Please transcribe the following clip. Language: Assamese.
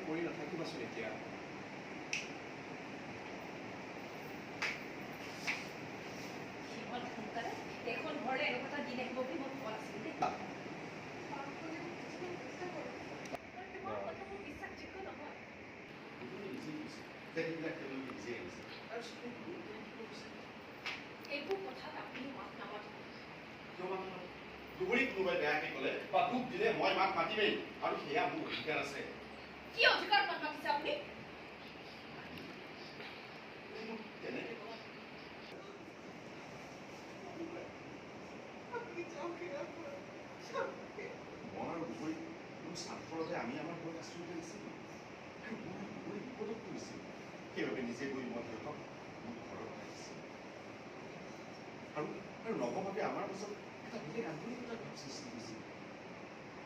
কৰি নাথাকিবাচোন এতিয়া। সোনকালে এখন ঘৰলৈ এনেকুৱা এটা দিন আহিব বুলি মই ভবা নাছিলো দেই। তোমাৰ কথাবোৰ বিশ্বাসযোগ্য নহয়। এইবোৰ কথাত আপুনি মাত নামাতিব। দুবৰি কোনোবাই বেয়াকে ক'লে বা দুখ দিলে মই মাত মাতিমেই, আৰু সেয়া মোৰ অধিকাৰ আছে। কি অধিকাৰ মাত মাতিছে আপুনি? তেনেকে মই আৰু দুবৰি স্বাৰ্থতে আমি আমাৰ ঘৰত আশ্ৰয় দিছিলোঁ আৰু দুবৰি বিপদত পৰিছিল। সেইবাবে নিজে গৈ মই সিহঁতক মোৰ ঘৰত আহিছিল আৰু নৱভাৱে আমাৰ মাজত এটা বেলেগ আন্তৰিকতাৰ ভাৱ সৃষ্টি হৈছিল।